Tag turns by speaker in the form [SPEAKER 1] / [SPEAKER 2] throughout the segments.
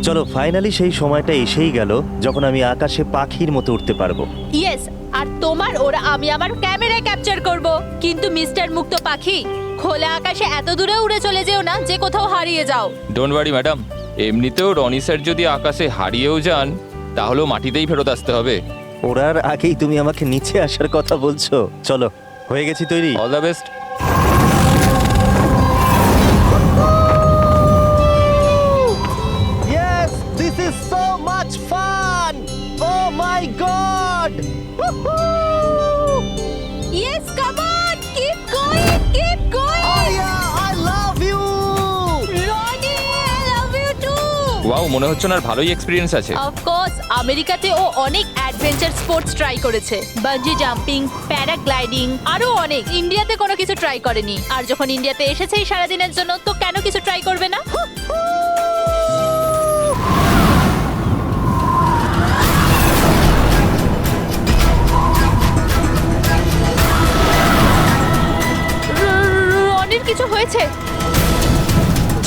[SPEAKER 1] চলো ফাইনালি সেই সময়টা এসেই গেল যখন আমি আকাশে পাখির মতো উঠতে পারবো।
[SPEAKER 2] ইয়েস, আর তোমার ওরা আমি আমার ক্যামেরায় ক্যাপচার করব। কিন্তু মিস্টার মুক্ত পাখি, খোলা আকাশে এত দূরে উড়ে চলে যেও না যে কোথাও হারিয়ে যাও।
[SPEAKER 3] ডোন্ট ওয়ারি ম্যাডাম, এমনিতেও রনি স্যার যদি আকাশে হারিয়েও যান তাহলেও মাটিতেই ফেরত আসতে হবে।
[SPEAKER 1] ওড়ার আগেই তুমি আমাকে নিচে আসার কথা বলছো। চলো, হয়ে গেছি তৈরি।
[SPEAKER 3] All the best.
[SPEAKER 1] Yes, this is so much fun! Oh my god!
[SPEAKER 2] Yes, come on, keep going, keep going.
[SPEAKER 1] Aya, I love you!
[SPEAKER 2] Roni, I love you too.
[SPEAKER 3] Wow, মনে হচ্ছে না ভালোই এক্সপিরিয়েন্স আছে।
[SPEAKER 2] অফ কোর্স, আমেরিকাতে ও অনেক adventure sports try করেছে, bungee jumping, paragliding, আরো অনেক। ইন্ডিয়াতে কোনো কিছু ট্রাই করেনি, আর যখন ইন্ডিয়াতে এসেছে এই সারাদিনের জন্য, তো কেন কিছু ট্রাই করবে না? রনির কিছু হয়েছে।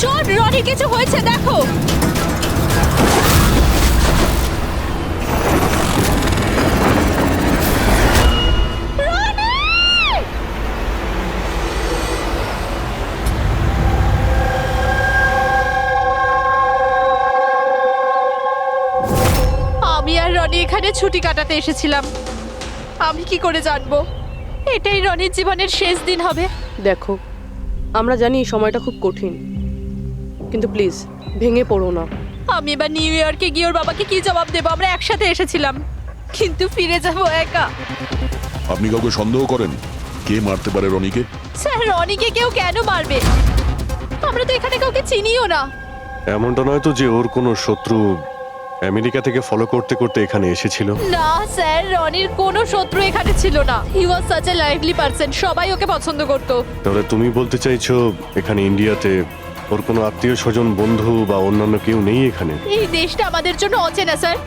[SPEAKER 2] চল, রনির কিছু হয়েছে, দেখো। আমি আর রনি এখানে ছুটি কাটাতে এসেছিলাম। আমি কি করে জানবো এটাই রনির জীবনের শেষ দিন হবে?
[SPEAKER 4] দেখো, আমরা জানি এই সময়টা খুব কঠিন, কিন্তু প্লিজ ভেঙে পড়ো না।
[SPEAKER 2] আমি এবার নিউ ইয়র্কে গিয়ে ওর বাবাকে কি জবাব দেবো? আমরা একসাথে এসেছিলাম, কিন্তু ফিরে যাব একা।
[SPEAKER 5] আপনি কাউকে সন্দেহ করেন কে মারতে পারে রনিকে?
[SPEAKER 2] স্যার, রনিকে কেউ কেন মারবে? আমরা তো এখানে কাউকে চিনিও না।
[SPEAKER 6] এমনটা নয় তো যে ওর কোনো শত্রু আমেরিকা থেকে ফলো করতে করতে এখানে এসেছিল?
[SPEAKER 2] না স্যার, রনির কোনো শত্রু এখানে ছিল না। He was such a lively person, সবাই ওকে পছন্দ করতো।
[SPEAKER 6] তাহলে তুমি বলতে চাইছো এখানে ইন্ডিয়াতে ওর কোনো আত্মীয় স্বজন, বন্ধু বা অন্যান্য কেউ নেই এখানে?
[SPEAKER 2] এই দেশটা আমাদের জন্য অচেনা স্যার।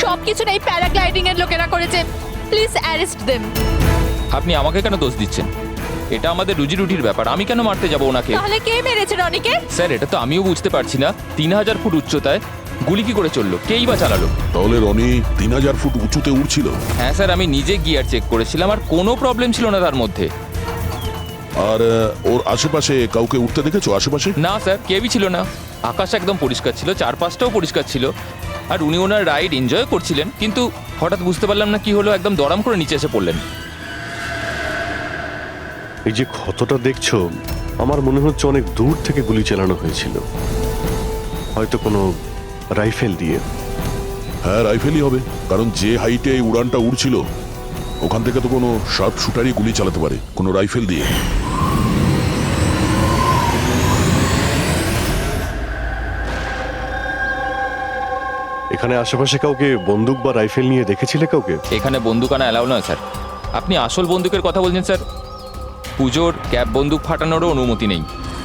[SPEAKER 2] সবকিছু এই প্যারাগ্লাইডিং এর লোকেরা করেছে। Please arrest them.
[SPEAKER 3] আপনি আমাকে কেন দোষ দিচ্ছেন? এটা আমাদের রুজি রুটির ব্যাপার, আমি কেন মারতে যাব ওনাকে?
[SPEAKER 2] তাহলে কে মেরেছে রনিকে?
[SPEAKER 3] স্যার, এটা তো আমিও বুঝতে পারছি না। 3000 ফুট উচ্চতায় গুলি কি করে চললো? কেই বা চালালো?
[SPEAKER 5] তাহলে রনি 3000 ফুট উঁচুতে উঠছিল?
[SPEAKER 3] হ্যাঁ স্যার, আমি নিজে গিয়ার চেক করেছিলাম, আর কোনো প্রবলেম ছিল না তার মধ্যে।
[SPEAKER 5] আর ওর আশেপাশে কাউকে উঠতে দেখেছো? আশেপাশে
[SPEAKER 3] না স্যার, কেউই ছিল না। আকাশ একদম পরিষ্কার ছিল, চারপাশটাও পরিষ্কার ছিল, আর উনি ওনার রাইড এনজয় করছিলেন। কিন্তু হঠাৎ বুঝতে পারলাম না কি হলো, একদম দড়াম করে নিচে এসে পড়লেন।
[SPEAKER 6] এই যে ক্ষতটা দেখছো, আমার মনে হচ্ছে অনেক দূর থেকে গুলি চালানো হয়েছিল, হয়তো কোনো রাইফেল দিয়ে।
[SPEAKER 5] হ্যাঁ, রাইফেলই হবে, কারণ যে হাইটে এই উড়ানটা উড়ছিল ওখান থেকে তো কোনো শার্প শুটারই গুলি চালাতে পারে, কোনো রাইফেল দিয়ে।
[SPEAKER 6] এখানে আশেপাশে কাউকে বন্দুক বা রাইফেল নিয়ে দেখেছিলে কাউকে?
[SPEAKER 3] এখানে বন্দুক আনা অ্যালাউ নয় স্যার। আপনি আসল বন্দুকের কথা বলছেন স্যার? পুজোর ক্যাপ বন্দুক ফাটানোরও অনুমতি নেই।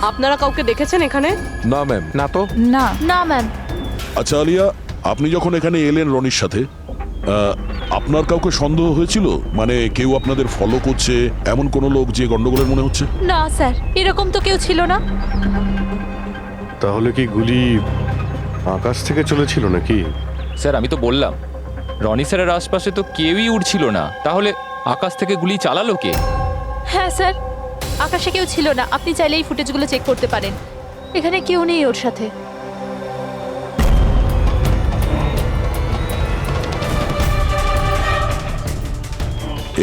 [SPEAKER 4] আপনারা কাউকে দেখেছেন এখানে?
[SPEAKER 7] না ম্যাম, না তো।
[SPEAKER 2] না না ম্যাম।
[SPEAKER 5] আচ্ছা আলিয়া, আপনি যখন এখানে এলেন রনির সাথে, আপনার কাউকে সন্দেহ হয়েছিল? মানে কেউ আপনাদের ফলো করছে, এমন কোনো লোক যে গন্ডগোলের মনে হচ্ছে?
[SPEAKER 2] না স্যার, এরকম তো কেউ ছিল না।
[SPEAKER 6] তাহলে কি গুলি আকাশ থেকে চলেছিল নাকি?
[SPEAKER 3] স্যার, আমি তো বললাম রনি স্যারের আশপাশে তো কেউই উড়ছিল না, তাহলে আকাশ থেকে গুলি চালালো কে?
[SPEAKER 2] হ্যাঁ স্যার, আকাশে কেউ ছিল না। আপনি চাইলে এই ফুটেজগুলো চেক করতে পারেন। এখানে কেউ নেই ওর সাথে।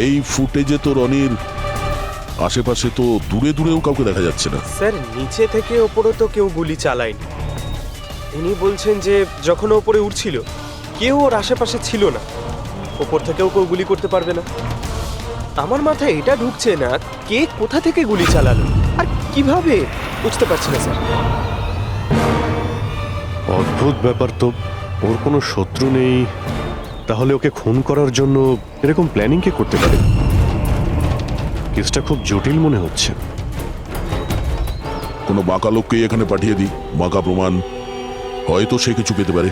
[SPEAKER 5] এই ফুটেজে তো রনির আশেপাশে তো দূরে দূরেও কাউকে দেখা যাচ্ছে না।
[SPEAKER 7] স্যার, নিচে থেকে ওপরে তো কেউ গুলি চালায়নি। ইনি বলছেন যে যখন ও ওপরে উঠছিল কেউ ওর আশেপাশে ছিল না, ওপর থেকেও কেউ গুলি করতে পারবে না। আমার মাথায় এটা ঢুকছে না কে কোথা থেকে গুলি চালালো আর কিভাবে, বুঝতে পারছি না স্যার।
[SPEAKER 6] অদ্ভুত ব্যাপার তো। ওর কোনো শত্রু নেই, তাহলে ওকে খুন করার জন্য এরকম প্ল্যানিং কে করতে পারে? কেসটা খুব জটিল মনে হচ্ছে।
[SPEAKER 5] কোনো বাঁকা লোককে এখানে পাঠিয়ে দিই, বাঁকা প্রমাণ, হয়তো সে কিছু পেতে পারে।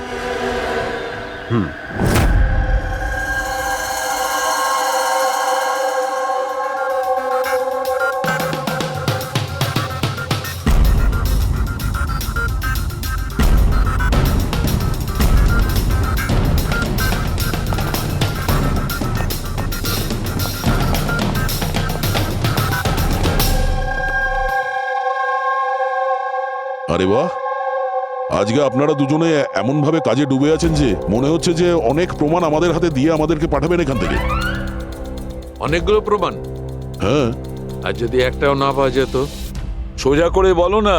[SPEAKER 5] আরে বাহ, আজকে আপনারা দুজনে এমন ভাবে কাজে ডুবে আছেন যে মনে হচ্ছে যে অনেক প্রমাণ আমাদের হাতে দিয়ে আমাদেরকে পাঠাবেন এখান থেকে।
[SPEAKER 8] অনেকগুলো প্রমাণ,
[SPEAKER 5] হ্যাঁ,
[SPEAKER 8] আর যদি একটাও না পাওয়া যেত?
[SPEAKER 9] সোজা করে বলো না,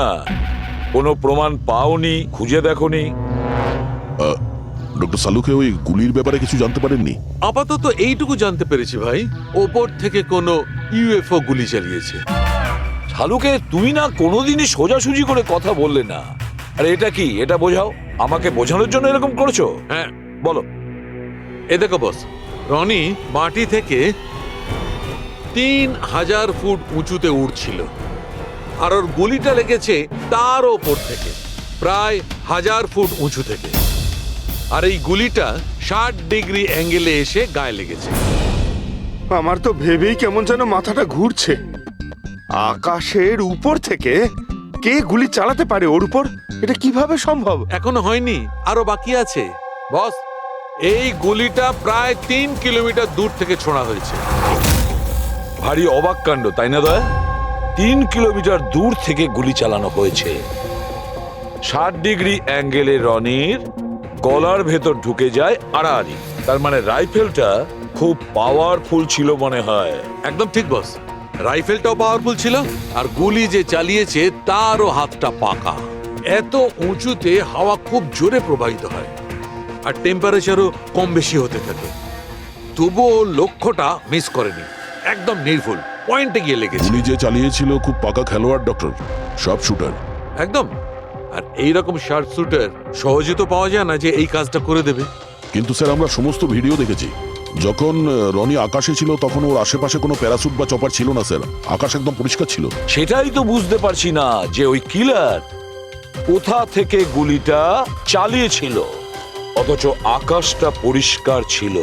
[SPEAKER 9] কোনো প্রমাণ পাওনি, খুঁজে দেখোনি?
[SPEAKER 5] ডক্টর সালুকে ওই গুলির ব্যাপারে কিছু জানতে পারেননি?
[SPEAKER 8] আপাতত এইটুকু জানতে পেরেছি ভাই, ওপর থেকে কোনো ইউএফও গুলি চালিয়েছে।
[SPEAKER 9] শালুকে তুমি না কোনোদিনই সোজাসুজি করে কথা বললে না। আরে এটা কি, এটা বোঝাও, আমাকে বোঝানোর জন্য এরকম করেছো?
[SPEAKER 8] হ্যাঁ,
[SPEAKER 9] বলো।
[SPEAKER 8] এ দেখো বস, রনি মাটি থেকে 3000 ফুট উঁচুতে উঠছিল, আর ওর গুলিটা লেগেছে তার ওপর থেকে প্রায় 1000 ফুট উঁচু থেকে। আর এই গুলিটা 60 ডিগ্রি অ্যাঙ্গেলে এসে গায়ে লেগেছে।
[SPEAKER 10] আমার তো ভেবেই কেমন যেন মাথাটা ঘুরছে। আকাশের উপর থেকে কে গুলি চালাতে পারে ওর উপর? এটা কিভাবে সম্ভব?
[SPEAKER 8] এখনো হয়নি, আরো বাকি আছে বস। এই গুলিটা প্রায় 3 কিলোমিটার দূর থেকে ছোড়া হয়েছে।
[SPEAKER 9] ভারী অবাক কাণ্ড, তাই না দয়া? 3 কিলোমিটার দূর থেকে গুলি চালানো হয়েছে। 60 ডিগ্রি অ্যাঙ্গেলে রনির গলার ভেতর ঢুকে যায় আড়াআড়ি। তার মানে রাইফেলটা খুব পাওয়ারফুল ছিল মনে হয়।
[SPEAKER 8] একদম ঠিক বস, রাইফেলটাও পাওয়ারফুল ছিল, আর গুলি যে চালিয়েছে তারও হাতটা পাকা। এত উঁচুতে হাওয়া খুব জোরে প্রবাহিত হয়, আর টেম্পারেচারও কম বেশি হতে থাকে। তবুও লক্ষ্যটা মিস করেনি, একদম নির্ভুল পয়েন্টে গিয়ে লেগেছে।
[SPEAKER 5] গুলি যে চালিয়েছিল খুব পাকা খেলোয়াড়, ডক্টর, সব শুটার।
[SPEAKER 8] একদম। আর এইরকম শার্প শুটার সহজে তো পাওয়া যায় না যে এই কাজটা করে দেবে।
[SPEAKER 5] কিন্তু স্যার, আমরা সমস্ত ভিডিও দেখেছি। যখন রনি আকাশে ছিল তখন ওর আশেপাশে কোনো প্যারাসুট বা চপার ছিল না স্যার। আকাশ একদম পরিষ্কার ছিল।
[SPEAKER 9] সেটাই তো বুঝতে পারছি না যে ওই কিলার কোথা থেকে গুলিটা চালিয়েছিল, অথচ আকাশটা পরিষ্কার ছিল।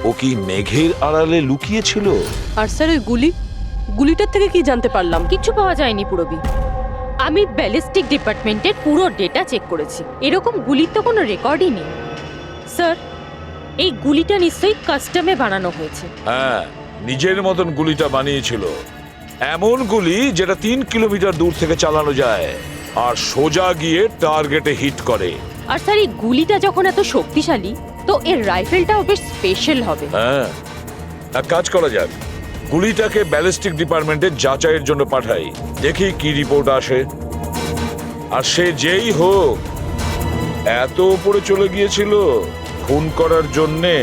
[SPEAKER 9] ও কি মেঘের আড়ালে লুকিয়েছিল?
[SPEAKER 4] আর স্যার ওই গুলিটার থেকে কি জানতে পারলাম?
[SPEAKER 2] কিচ্ছু পাওয়া যায়নি পুরবি। আমি ব্যালিস্টিক ডিপার্টমেন্টের পুরো ডেটা চেক করেছি, এরকম গুলির তো কোনো রেকর্ডই নেই। স্যার, এই গুলিটা নিশ্চয়ই কাস্টমে বানানো হয়েছে।
[SPEAKER 9] হ্যাঁ, নিজের মতন গুলিটা বানিয়েছিল। এমন গুলি যেটা 3 কিলোমিটার দূর থেকে চালানো যায় আর সোজা গিয়ে টার্গেটে হিট করে।
[SPEAKER 2] আর স্যার, এই গুলিটা যখন এত শক্তিশালী, তো এর রাইফেলটাও বেশ স্পেশাল হবে।
[SPEAKER 9] হ্যাঁ, এক কাজ করা যাক, গুলিটাকে ব্যালিস্টিক ডিপার্টমেন্টে যাচাইয়ের জন্য পাঠাই, দেখি কি রিপোর্ট আসে। আর সে যেই হোক, এত উপরে চলে গিয়েছিল খুন করার জন্যে,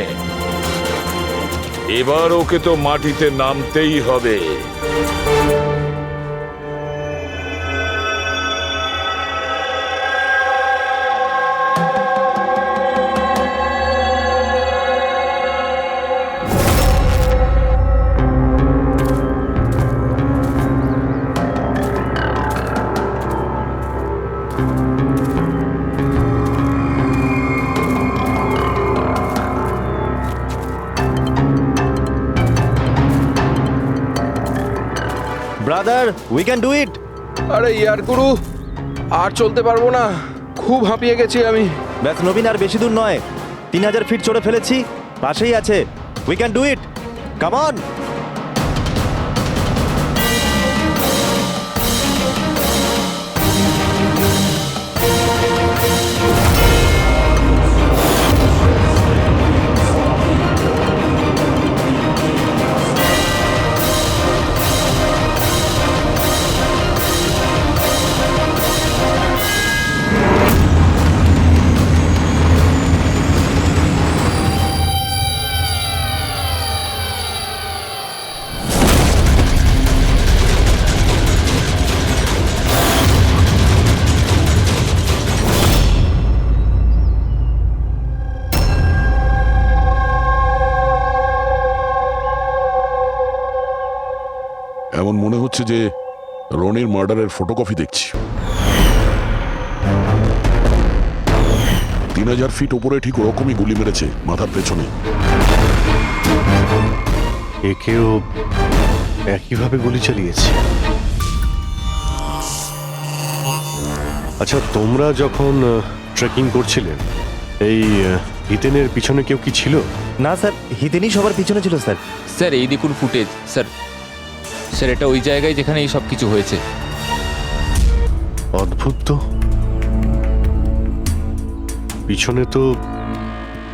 [SPEAKER 9] এবার ওকে তো মাটিতে নামতেই হবে।
[SPEAKER 1] ব্রাদার, উই ক্যান ডু ইট।
[SPEAKER 10] আরে ইয়ার গুরু, আর চলতে পারবো না, খুব হাঁপিয়ে গেছি আমি।
[SPEAKER 1] ব্যাস নবীন, আর বেশি দূর নয়, 3000 ফিট চড়ে ফেলেছি, পাশেই আছে। We can do it, come on.
[SPEAKER 5] এমন মনে হচ্ছে যে রনির মার্ডারের ফটোকপি দেখছি। 3000 ফিট উপরে ঠিক ওরকমই গুলি মেরেছে, মাথার পেছনে।
[SPEAKER 6] একেও একইভাবে গুলি চালিয়েছে। আচ্ছা, তোমরা যখন ট্রেকিং করছিলে, এই হিতেনের পিছনে কেউ কি ছিল?
[SPEAKER 1] না স্যার, হিতেনই সবার পিছনে ছিল স্যার।
[SPEAKER 3] স্যার, এই দেখুন ফুটেজ। স্যার, এটা ওই জায়গায় যেখানে এই সব কিছু হয়েছে।
[SPEAKER 6] অদ্ভুত তো, পিছনে তো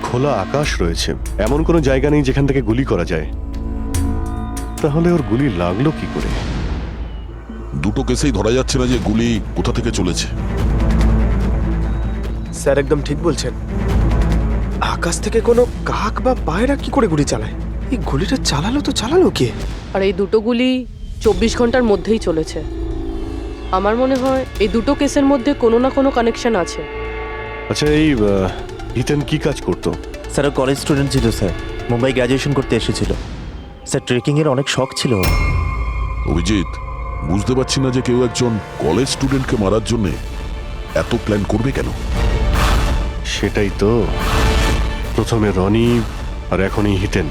[SPEAKER 6] খোলা আকাশ রয়েছে, এমন কোনো জায়গা নেই যেখান থেকে গুলি করা যায়। তাহলে ওর গুলি লাগলো কি করে?
[SPEAKER 5] দুটো কেসেই ধরা যাচ্ছে না যে গুলি কোথা থেকে চলেছে।
[SPEAKER 7] স্যার একদম ঠিক বলছেন। আকাশ থেকে কোনো কাক বা পায়রা কি করে গুলি চালায়? এই গুলিটা চালালো কে?
[SPEAKER 4] আর এই দুটো গুলি 24 ঘন্টার মধ্যেই চলেছে। আমার মনে হয় এই দুটো কেসের মধ্যে কোনো না কোনো কানেকশন আছে।
[SPEAKER 6] আচ্ছা, এই ইথেন কি কাজ করতো?
[SPEAKER 1] স্যার কলেজ স্টুডেন্ট ছিল স্যার, মুম্বাই গ্র্যাজুয়েশন করতে এসেছিল স্যার। ট্রেকিং এর অনেক শখ ছিল ওর।
[SPEAKER 5] অভিজিৎ, বুঝতে পারছি না যে কেউ একজন কলেজ স্টুডেন্টকে মারার জন্য এত প্ল্যান করবে কেন।
[SPEAKER 6] সেটাই তো, প্রথমে রনি আর এখনই হিতেন।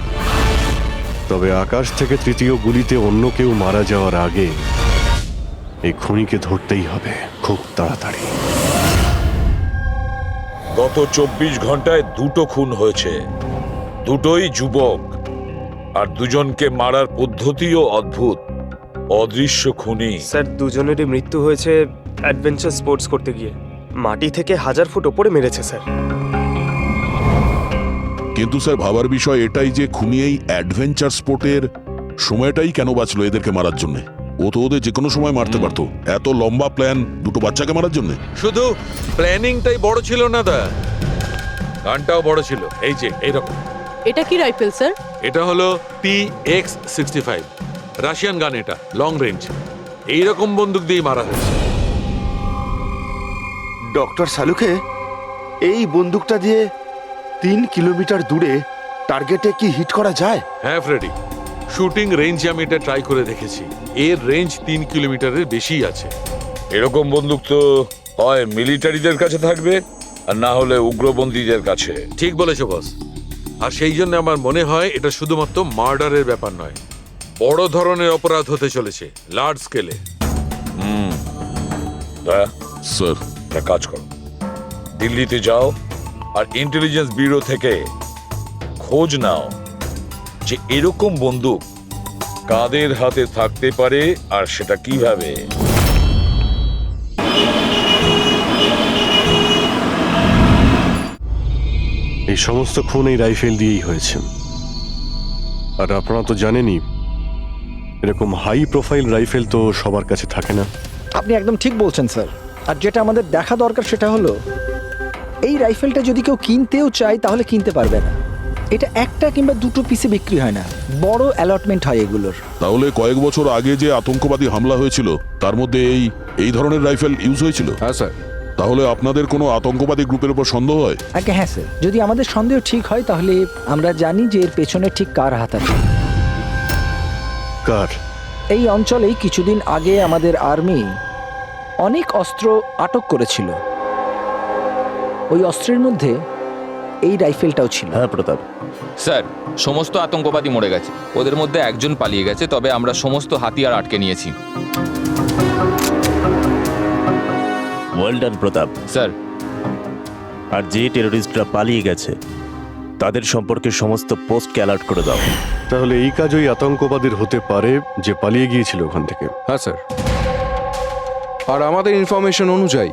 [SPEAKER 6] তবে আকাশ থেকে তৃতীয় গুলিতে অন্য কেউ মারা যাওয়ার আগে এই খুনিকে ধরতেই হবে খুব তাড়াতাড়ি।
[SPEAKER 9] গত 24 ঘন্টায় দুটো খুন হয়েছে, দুটোই যুবক, আর দুজনকে মারার পদ্ধতিও অদ্ভুত। অদৃশ্য খুনি।
[SPEAKER 7] স্যার দুজনেরই মৃত্যু হয়েছে অ্যাডভেঞ্চার স্পোর্টস করতে গিয়ে। মাটি থেকে 1000 ফুট ওপরে মেরেছে স্যার।
[SPEAKER 5] কিন্তু স্যার ভাবার বিষয় এটাই যে খুনি এই অ্যাডভেঞ্চার স্পোর্টের সময়টাই কেন বাঁচলো এদেরকে মারার জন্য? ও তো ওদের যে কোনো সময় মারতে পারতো। এত লম্বা প্ল্যান দুটো বাচ্চাকে মারার জন্য?
[SPEAKER 8] শুধু প্ল্যানিংটাই বড় ছিল না দা, গানটাও বড় ছিল। এই যে এইরকম।
[SPEAKER 4] এটা কি রাইফেল স্যার?
[SPEAKER 8] এটা হলো PX-65 রাশিয়ান গান। এটা লং রেঞ্জ। এইরকম বন্দুক দিয়ে মারা হয়েছে।
[SPEAKER 10] ডক্টর সালুকে, এই বন্দুকটা দিয়ে 3 কিলোমিটার দূরে টার্গেটে কি হিট করা যায়?
[SPEAKER 8] হ্যাঁ ফ্রেডি, শুটিং রেঞ্জে আমি এটা ট্রাই করে দেখেছি। এর রেঞ্জ 3 কিলোমিটারের বেশি আছে।
[SPEAKER 9] এরকম বন্দুক তো হয় মিলিটারিদের কাছে থাকবে, আর না হলে উগ্রপন্থীদের কাছে।
[SPEAKER 8] ঠিক বলেছো বস। আর সেই জন্য আমার মনে হয় এটা শুধুমাত্র মার্ডারের ব্যাপার নয়, বড় ধরনের অপরাধ হতে চলেছে, লার্জ স্কেলে।
[SPEAKER 5] স্যার,
[SPEAKER 9] একটা কাজ করো, দিল্লিতে যাও আর ইন্টেলিজেন্স ব্যুরো থেকে খোঁজ নাও যে এরকম বন্দুক কাদের হাতে থাকতে পারে আর সেটা কিভাবে।
[SPEAKER 6] এই সমস্ত খুন এই রাইফেল দিয়েই হয়েছে। আর আপনারা তো জানেনই, এরকম হাই প্রোফাইল রাইফেল তো সবার কাছে থাকে না।
[SPEAKER 11] আপনি একদম ঠিক বলছেন স্যার। আর যেটা আমাদের দেখা দরকার সেটা হলো এই রাইফেলটা যদি কেউ কিনতেও চায় তাহলে কিনতে পারবে না। এটা একটা কিংবা দুটো পিসে বিক্রি হয় না, বড় অ্যালটমেন্ট হয় এগুলোর।
[SPEAKER 5] তাহলে কয়েক বছর আগে যে আতঙ্কবাদী হামলা হয়েছিল তার মধ্যে এই ধরনের রাইফেল ইউজ হয়েছিল?
[SPEAKER 12] হ্যাঁ স্যার।
[SPEAKER 5] তাহলে আপনাদের কোনো আতঙ্কবাদী গ্রুপের উপর সন্দেহ হয়?
[SPEAKER 11] আগে হ্যাঁ স্যার, যদি আমাদের সন্দেহ ঠিক হয় তাহলে আমরা জানি যে এর পেছনে ঠিক কার হাত আছে।
[SPEAKER 6] কার?
[SPEAKER 11] এই অঞ্চলেই কিছুদিন আগে আমাদের আর্মি অনেক অস্ত্র আটক করেছিল। ওই অস্ত্রের মধ্যে এই রাইফেলটাও ছিল।
[SPEAKER 1] হ্যাঁ প্রতাপ
[SPEAKER 3] স্যার, সমস্ত আতঙ্কবাদী মরে গেছে, ওদের মধ্যে একজন পালিয়ে গেছে, তবে আমরা সমস্ত হাতিয়ার আটকে নিয়েছি।
[SPEAKER 1] ওয়েল ডান প্রতাপ
[SPEAKER 3] স্যার।
[SPEAKER 1] আর যে টেররিস্টরা পালিয়ে গেছে তাদের সম্পর্কে সমস্ত পোস্টকে অ্যালার্ট করে দাও।
[SPEAKER 6] তাহলে এই কাজ ওই আতঙ্কবাদীর হতে পারে যে পালিয়ে গিয়েছিল ওখান থেকে।
[SPEAKER 12] হ্যাঁ স্যার। আর আমাদের ইনফরমেশন অনুযায়ী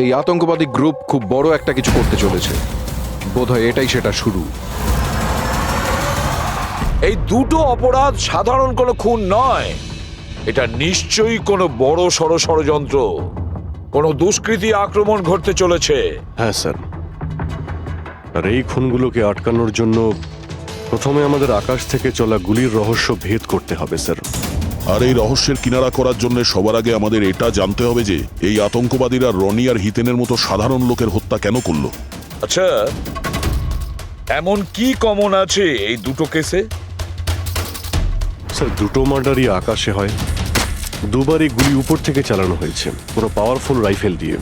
[SPEAKER 12] এই আতঙ্কবাদী গ্রুপ খুব বড় একটা কিছু করতে চলেছে। বোধহয় এটাই সেটা শুরু।
[SPEAKER 9] এই দুটো অপরাধ সাধারণ কোনো খুন নয়, এটা নিশ্চয়ই কোনো বড় সড় ষড়যন্ত্র, কোনো দুষ্কৃতী আক্রমণ ঘটতে চলেছে।
[SPEAKER 6] হ্যাঁ স্যার। আর এই খুনগুলোকে আটকানোর জন্য প্রথমে আমাদের আকাশ থেকে চলা গুলির রহস্য ভেদ করতে হবে স্যার।
[SPEAKER 5] আর এই রহস্যের কিনারা করার জন্য সবার আগে আমাদের এটা জানতে হবে যে এই আতঙ্কবাদীরা রনি আর হিতেনের মতো সাধারণ লোকের হত্যা কেন করলো।
[SPEAKER 9] আচ্ছা, এমন কি কমন আছে এই দুটো কেসে?
[SPEAKER 6] স্যার, দুটো মার্ডারই আকাশে হয়, দুবারই গুলি উপর থেকে চালানো হয়েছে পুরো পাওয়ারফুল রাইফেল দিয়ে।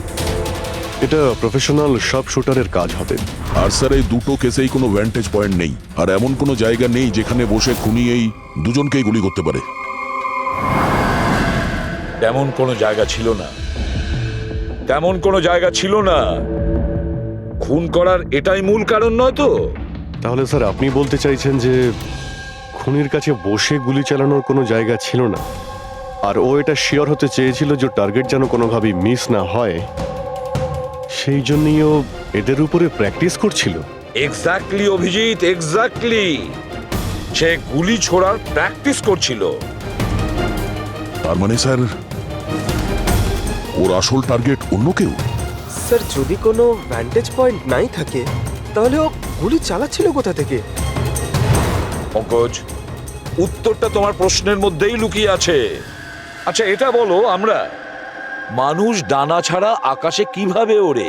[SPEAKER 6] এটা প্রফেশনাল শার্প শুটারের কাজ হবে।
[SPEAKER 5] আর স্যার, এই দুটো কেসেই কোনো ভ্যান্টেজ পয়েন্ট নেই, আর এমন কোনো জায়গা নেই যেখানে বসে খুনি এই দুজনকেই গুলি করতে পারে।
[SPEAKER 9] তেমন কোনো জায়গা ছিল না, তেমন কোনো জায়গা ছিল না। খুন করার এটাই মূল কারণ নয় তো?
[SPEAKER 6] তাহলে স্যার আপনি বলতে চাইছেন যে খুনির কাছে বসে গুলি চালানোর কোনো জায়গা ছিল না, আর ও এটা শিওর হতে চেয়েছিল যে টার্গেট যেন কোনোভাবেই মিস না হয়, সেই জন্যই ও এদের উপরে প্র্যাকটিস করছিল।
[SPEAKER 9] Exactly Abhijit, exactly. সে গুলি ছোড়ার প্র্যাকটিস করছিল।
[SPEAKER 5] তার মানে স্যার ওর আসল টার্গেট অন্য কেউ।
[SPEAKER 7] স্যার যদি কোনো ভ্যান্টেজ পয়েন্ট নাই থাকে তাহলে ও গুলি চালাচ্ছিল কোথা থেকে?
[SPEAKER 9] পঙ্কজ, উত্তরটা তোমার প্রশ্নের মধ্যেই লুকিয়ে আছে। আচ্ছা এটা বলো, আমরা মানুষ ডানা ছাড়া আকাশে কিভাবে ওড়ে?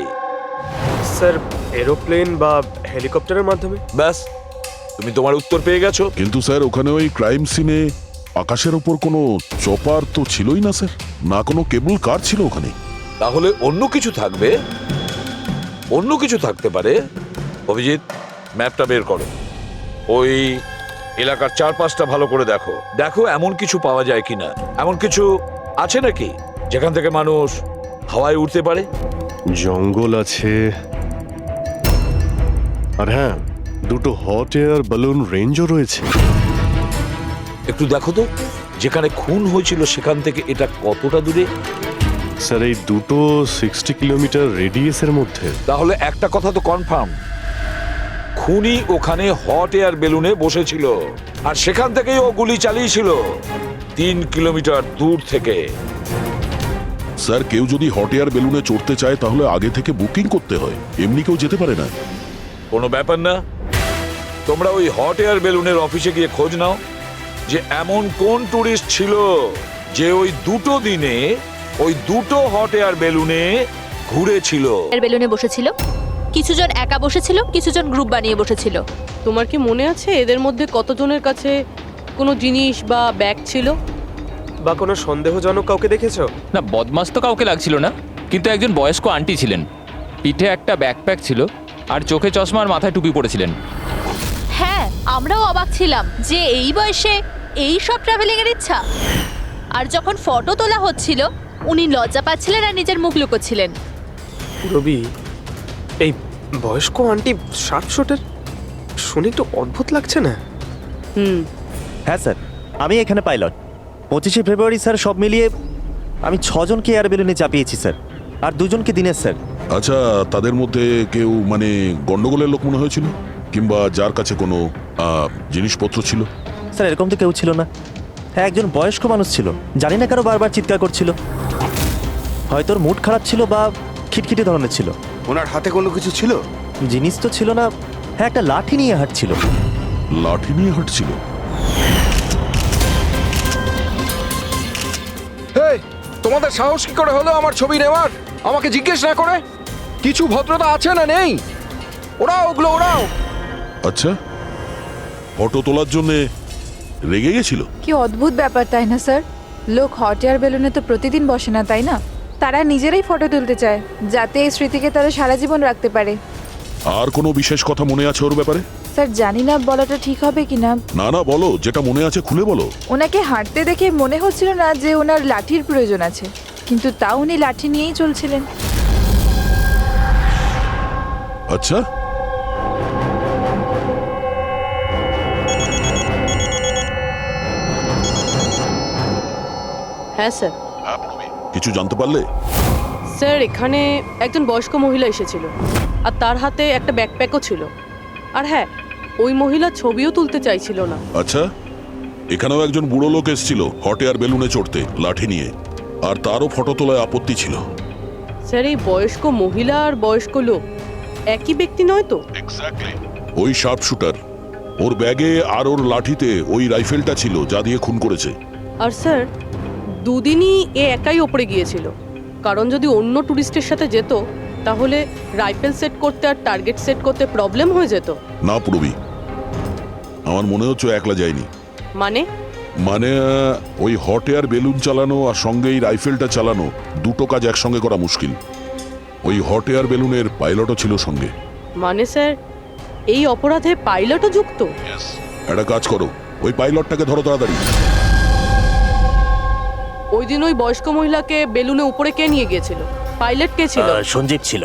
[SPEAKER 7] স্যার এরোপ্লেন বা হেলিকপ্টারের মাধ্যমে।
[SPEAKER 9] ব্যাস, তুমি তোমার উত্তর পেয়ে গেছো।
[SPEAKER 5] কিন্তু স্যার ওখানে ওই ক্রাইম সিনে আকাশের ওপর কোনো চপার তো ছিলই না স্যার, না কোনো কেবল কার ছিল ওখানে।
[SPEAKER 9] তাহলে অন্য কিছু থাকবে, অন্য কিছু থাকতে পারে। অভিজিৎ, ম্যাপটা বের করো, ওই এলাকার চারপাশটা ভালো করে দেখো, দেখো এমন কিছু পাওয়া যায় কিনা। এমন কিছু আছে নাকি যেখান থেকে মানুষ হাওয়ায় উঠতে পারে?
[SPEAKER 6] জঙ্গল আছে, আর হ্যাঁ, দুটো হট এয়ার বালুন রেঞ্জও রয়েছে।
[SPEAKER 9] একটু দেখো তো, যেখানে খুন হয়েছিল সেখান থেকে এটা কতটা দূরে?
[SPEAKER 6] স্যার এই দুটো 60 কিলোমিটার রেডিয়াসের মধ্যে।
[SPEAKER 9] তাহলে একটা কথা তো কনফার্ম, খুনি ওখানে হট এয়ার বেলুনে বসেছিল আর সেখান থেকেই ও গুলি চালিয়েছিল 3 কিলোমিটার দূর থেকে।
[SPEAKER 5] স্যার কেউ যদি হট এয়ার বেলুনে চড়তে চায় তাহলে আগে থেকে বুকিং করতে হয়, এমনি কেউ যেতে পারে না।
[SPEAKER 9] কোনো ব্যাপার না, তোমরা ওই হট এয়ার বেলুনের অফিসে গিয়ে খোঁজ নাও যে এমন কোন টুরিস্ট ছিল যে ওই দুটো দিনে ওই দুটো হট এয়ার বেলুনে ঘুরেছিল।
[SPEAKER 2] এর বেলুনে বসেছিল, কিছুজন একা বসেছিল, কিছুজন গ্রুপ বানিয়ে বসেছিল।
[SPEAKER 4] তোমার কি মনে আছে এদের মধ্যে কতজনের কাছে কোনো জিনিস বা ব্যাগ ছিল?
[SPEAKER 7] বা কোনো সন্দেহজনক কাউকে দেখেছো?
[SPEAKER 3] না, বদমাস তো কাউকে লাগছিল না, কিন্তু একজন বয়স্ক আন্টি ছিলেন, পিঠে একটা ব্যাকপ্যাক ছিল আর চোখে চশমা আর মাথায় টুপি পরেছিলেন।
[SPEAKER 2] হ্যাঁ, আমরাও অবাক ছিলাম যে এই বয়সে এই সব ট্রাভেলিং এর ইচ্ছা। আর যখন ফটো তোলা হচ্ছিল উনি লজ্জা পাচ্ছিলেন আর নিজের মুখ লুকোচ্ছিলেন।
[SPEAKER 7] রবি, এই বয়স্ক আন্টি শার্প শুটার শুনে একটু অদ্ভুত লাগছে না?
[SPEAKER 1] হ্যাঁ স্যার, আমি এখানে পাইলট। 25শে ফেব্রুয়ারি স্যার সব মিলিয়ে আমি 6 জনকে এয়ার বেলুনে চাপিয়েছি স্যার, আর 2 জনকে দিনের স্যার।
[SPEAKER 5] আচ্ছা, তাদের মধ্যে কেউ মানে গন্ডগোলের লোক মনে হয়েছিল, কিংবা যার কাছে কোনো জিনিসপত্র ছিল?
[SPEAKER 1] স্যার এরকম তো কেউ ছিল না। হ্যাঁ, একজন বয়স্ক মানুষ ছিল, জানি না কারো বারবার চিৎকার করছিল, হয়তো ওর মুড খারাপ ছিল বা খিটখিটে ধরনের ছিল।
[SPEAKER 10] ওনার হাতে কোনো কিছু ছিল?
[SPEAKER 1] জিনিস তো ছিল না। হ্যাঁ, একটা লাঠি নিয়ে হাঁটছিল।
[SPEAKER 5] লাঠি নিয়ে হাঁটছিল?
[SPEAKER 12] তোমাদের সাহস কি করে হলো আমার ছবি নেওয়ার, আমাকে জিজ্ঞেস না করে? কিছু ভদ্রতা আছে না নেই? ওরাও ওগুলো ওরাও।
[SPEAKER 5] আচ্ছা, ফটো তোলার জন্য রেগে গেছিল?
[SPEAKER 13] কি অদ্ভুত ব্যাপার, তাই না স্যার? লোক হট এয়ার বেলুনে তো প্রতিদিন বসে না, তাই না? তারা নিজেরাই ফটো তুলতে চায় যাতে এই স্মৃতিকে তারা সারা জীবন রাখতে পারে।
[SPEAKER 5] আর কোনো বিশেষ কথা মনে আছে ওর ব্যাপারে?
[SPEAKER 13] স্যার জানি না বলাটা ঠিক হবে কিনা।
[SPEAKER 5] না না, বলো, যেটা মনে আছে খুলে বলো।
[SPEAKER 13] ওনাকে হাঁটতে দেখে মনে হচ্ছিল না যে ওনার লাঠির প্রয়োজন আছে, কিন্তু তাও উনি লাঠি নিয়েই চলছিলেন।
[SPEAKER 5] আচ্ছা,
[SPEAKER 4] হ্যাঁ স্যার।
[SPEAKER 5] কিছু জানতে পারলে?
[SPEAKER 4] স্যার এখানে একজন বয়স্ক মহিলা এসেছিল আর তার হাতে একটা ব্যাকপ্যাকও ছিল। আর হ্যাঁ, ওই মহিলা ছবিও তুলতে চাইছিল না।
[SPEAKER 5] আচ্ছা, এখানেও একজন বুড়ো লোক এসেছিল হট এয়ার বেলুনে চড়তে লাঠি নিয়ে, আর তারও ফটো তোলায় আপত্তি ছিল।
[SPEAKER 4] স্যার এই বয়স্ক মহিলা আর বয়স্ক লোক একই ব্যক্তি নয় তো?
[SPEAKER 5] ওই শার্প শুটার, ওর ব্যাগে আর ওর লাঠিতে ওই রাইফেলটা ছিল যা দিয়ে খুন করেছে।
[SPEAKER 4] আর স্যার দুদিনই এ একাই ওপরে গিয়েছিল, কারণ যদি অন্য টুরিস্টের সাথে যেত তাহলে রাইফেল সেট করতে আর টার্গেট সেট করতে প্রবলেম হয়ে যেত।
[SPEAKER 5] না পুরবি, আমার মনে হচ্ছে একলা যায়নি।
[SPEAKER 4] মানে
[SPEAKER 5] ওই হট এয়ার বেলুন চালানো আর সঙ্গে এই রাইফেলটা চালানো, দুটো কাজ একসঙ্গে করা মুশকিল। ওই হট এয়ার বেলুনের পাইলটও ছিল সঙ্গে।
[SPEAKER 4] মানে স্যার এই অপরাধে পাইলটও যুক্ত?
[SPEAKER 5] একটা কাজ করো, ওই পাইলটটাকে ধরো তাড়াতাড়ি।
[SPEAKER 4] ওই দিন ওই বয়স্ক মহিলাকে বেলুনে উপরে কে নিয়ে গিয়েছিল? পাইলট কে ছিল?
[SPEAKER 1] সঞ্জীব ছিল।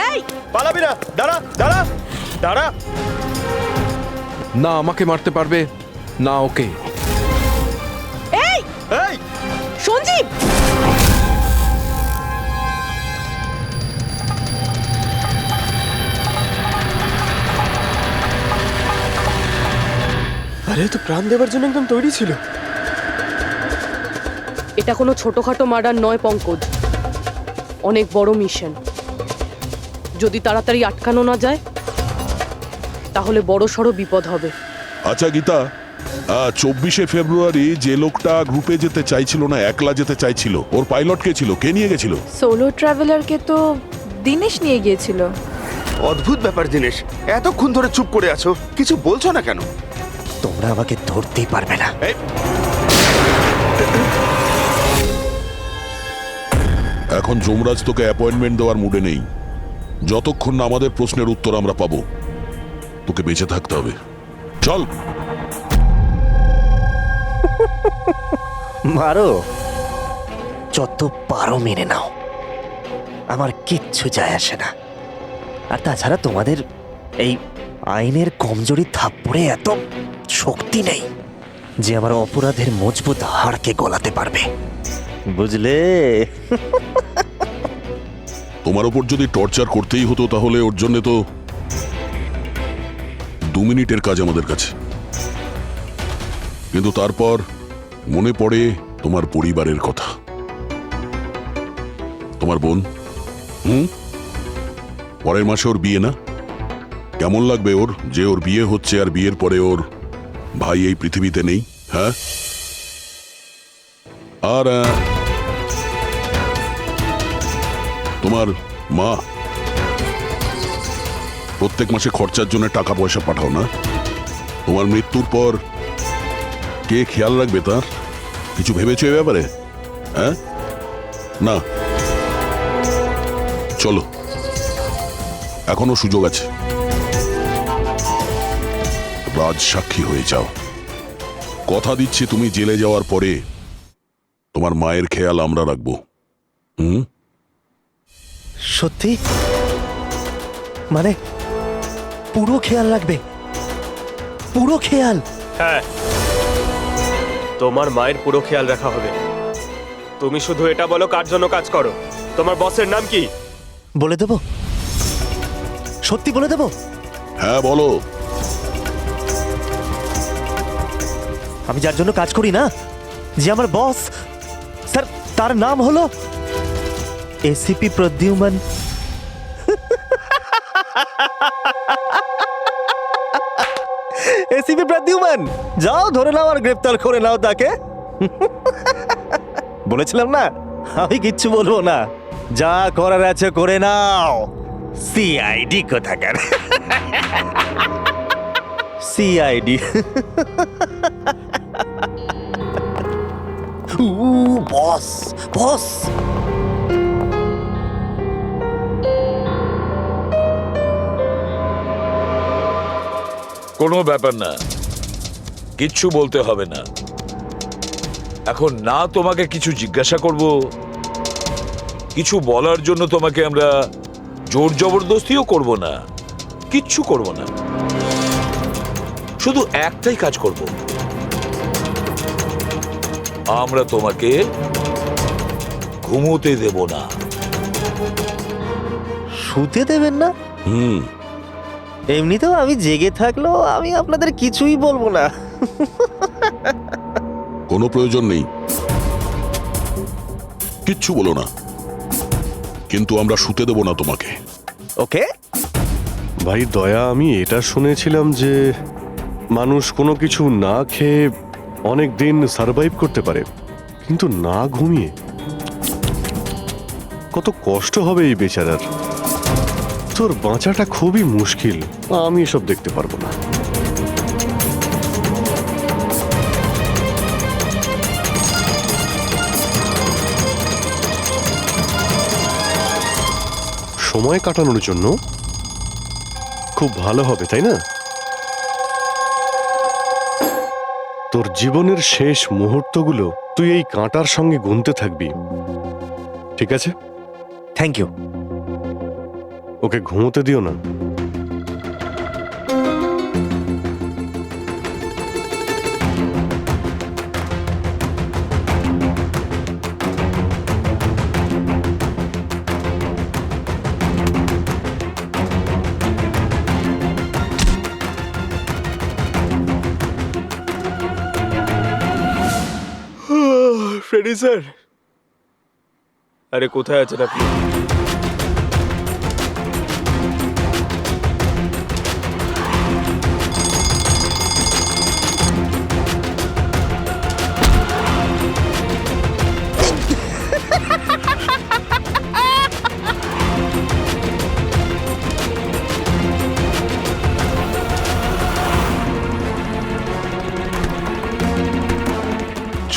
[SPEAKER 7] এই পালাবি না, দাঁড়া দাঁড়া দাঁড়া।
[SPEAKER 12] না আমাকে মারতে পারবে না ওকে।
[SPEAKER 4] লিভ।
[SPEAKER 7] আরে তো প্রাণ দেওয়ার জন্য একদম তৈরি ছিল।
[SPEAKER 4] এটা কোনো ছোটখাটো মার্ডার নয় পঙ্কজ, অনেক বড় মিশন। যদি তাড়াতাড়ি আটকানো না যায় তাহলে বড় সড় বিপদ হবে।
[SPEAKER 5] আচ্ছা গীতা, 24শে ফেব্রুয়ারি যে লোকটা গ্রুপে যেতে চাইছিল না, একলা যেতে চাইছিল, ওর পাইলট কে ছিল? কে নিয়ে গেছিল?
[SPEAKER 13] সোলো ট্রাভেলারকে তো দিনেশ নিয়ে গিয়েছিল।
[SPEAKER 10] অদ্ভুত ব্যাপার দিনেশ, এতক্ষণ ধরে চুপ করে আছো, কিছু বলছো না কেন?
[SPEAKER 1] তোমরা আমাকে ধরতেই পারবে না।
[SPEAKER 10] এই,
[SPEAKER 5] এখন যমরাজ তোকে অ্যাপয়েন্টমেন্ট দেওয়ার মুডে নেই। যতক্ষণ না আমাদের প্রশ্নের উত্তর আমরা পাবো, তোকে বেঁচে থাকতে হবে। চল।
[SPEAKER 1] মারো, যত পারো মেনে নাও, আমার কিচ্ছু যায় আসে না। আর তাছাড়া তোমাদের এই আইনের কমজোরি থাপ্পড়ে এত শক্তি নেই যে আমার অপরাধের মজবুত হাড়কে গলাতে পারবে, বুঝলে?
[SPEAKER 5] তোমার ওপর যদি টর্চার করতেই হতো তাহলে ওর জন্য তো 2 মিনিটের কাজ আমাদের কাছে। কিন্তু তারপর মনে পড়ে তোমার পরিবারের কথা, তোমার বোন। পরের মাসে ওর বিয়ে না? কেমন লাগবে ওর যে ওর বিয়ে হচ্ছে আর বিয়ের পরে ওর ভাই এই পৃথিবীতে নেই? হ্যাঁ, আর তোমার মা প্রত্যেক মাসে খরচার জন্য টাকা পয়সা পাঠাও না? তোমার মৃত্যুর পর কে খেয়াল রাখবে তার? কিছু ভেবেছো এ ব্যাপারে? হ্যাঁ, না। চলো, এখনো সুযোগ আছে। রাজ সাক্ষী হয়ে যাও। কথা দিচ্ছি তুমি জেলে যাওয়ার পরে তোমার মায়ের খেয়াল আমরা রাখবো।
[SPEAKER 1] সত্যি? মানে পুরো খেয়াল রাখবে? পুরো খেয়াল?
[SPEAKER 7] হ্যাঁ, তোমার মায়ের পুরো খেয়াল রাখা হবে। তুমি শুধু এটা বলো কার জন্য কাজ করো, তোমার বসের নাম কি?
[SPEAKER 1] বলে দেবো? সত্যি বলে দেবো?
[SPEAKER 5] হ্যাঁ বলো।
[SPEAKER 1] আমি যার জন্য কাজ করি না, যে আমার বস, স্যার, তার নাম হলো এসিপি প্রদ্যুম্ন। এসিপি প্রদ্যুম্ন, যাও ধরে নাও আর গ্রেফতার করে নাও তাকে। বলেছিলাম না আমি কিচ্ছু বলবো না, যা করার আছে করে নাও। সিআইডি কোথাকার। সিআইডি। বস, বস।
[SPEAKER 9] কোনো ব্যাপার না, কিচ্ছু বলতে হবে না। এখন না তোমাকে কিছু জিজ্ঞাসা করব, কিছু বলার জন্য তোমাকে আমরা জোর জবরদস্তিও করব না, কিচ্ছু করব না। শুধু একটাই কাজ করব, আমরা তোমাকে ঘুমোতে দেব না।
[SPEAKER 1] শুতে দেবেন না? এমনিতেও আমি জেগে থাকলেও আমি আপনাদের কিছুই বলবো না।
[SPEAKER 5] কোনো প্রয়োজন নেই, কিচ্ছু বলো না, কিন্তু আমরা শুতে দেব না তোমাকে।
[SPEAKER 1] ওকে
[SPEAKER 6] ভাই দয়া, আমি এটা শুনেছিলাম যে মানুষ কোনো কিছু না খেয়ে অনেক দিন সার্ভাইভ করতে পারে, কিন্তু না ঘুমিয়ে। কত কষ্ট হবে এই বেচারার। তোর বাঁচাটা খুবই মুশকিল, আমি এসব দেখতে পারবো না। সময় কাটানোর জন্য খুব ভালো হবে, তাই না? তোর জীবনের শেষ মুহূর্তগুলো তুই এই কাঁটার সঙ্গে গুনতে থাকবি, ঠিক আছে?
[SPEAKER 1] Thank you.
[SPEAKER 6] ওকে ঘুমোতে দিও না।
[SPEAKER 7] ফ্রেডি স্যার, আরে কোথায় আছেন আপনি?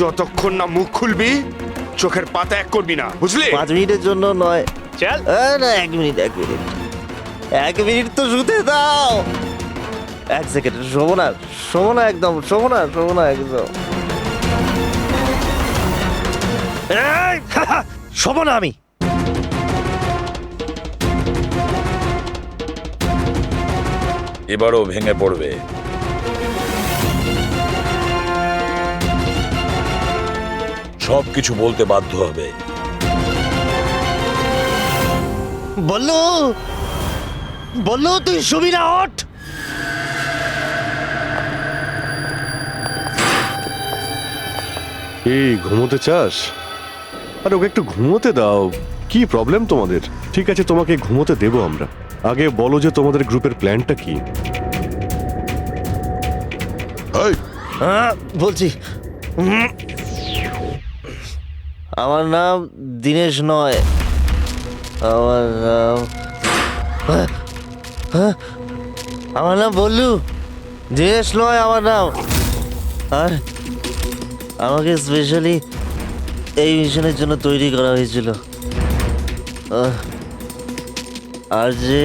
[SPEAKER 10] যতক্ষণ না মুখ খুলবি চোখের পাতা এক করবি না, বুঝলি?
[SPEAKER 1] 5 মিনিটের জন্য নয়।
[SPEAKER 7] চল।
[SPEAKER 1] না 1 মিনিট 1 মিনিট তো শুতে দাও। 1 সেকেন্ড, শোবো না একদম, শোবো না একদম। এই, শোবো না আমি।
[SPEAKER 9] এবারও ভেঙে পড়বে। সবকিছু বলতে বাধ্য হবে।
[SPEAKER 1] বললো তুই শুবি না, ওঠ।
[SPEAKER 6] এই ঘুমোতে চাস? আর ওকে একটু ঘুমোতে দাও। কি প্রবলেম তোমাদের? ঠিক আছে, তোমাকে ঘুমোতে দেবো আমরা। আগে বলো যে তোমাদের গ্রুপের প্ল্যানটা কি?
[SPEAKER 5] এই,
[SPEAKER 1] বলছি, আমার নাম দীনেশ নয়, আমার নাম বল্লু। দীনেশ নয় আমার নাম। আর আমাকে স্পেশালি এই মিশনের জন্য তৈরি করা হয়েছিল। আর যে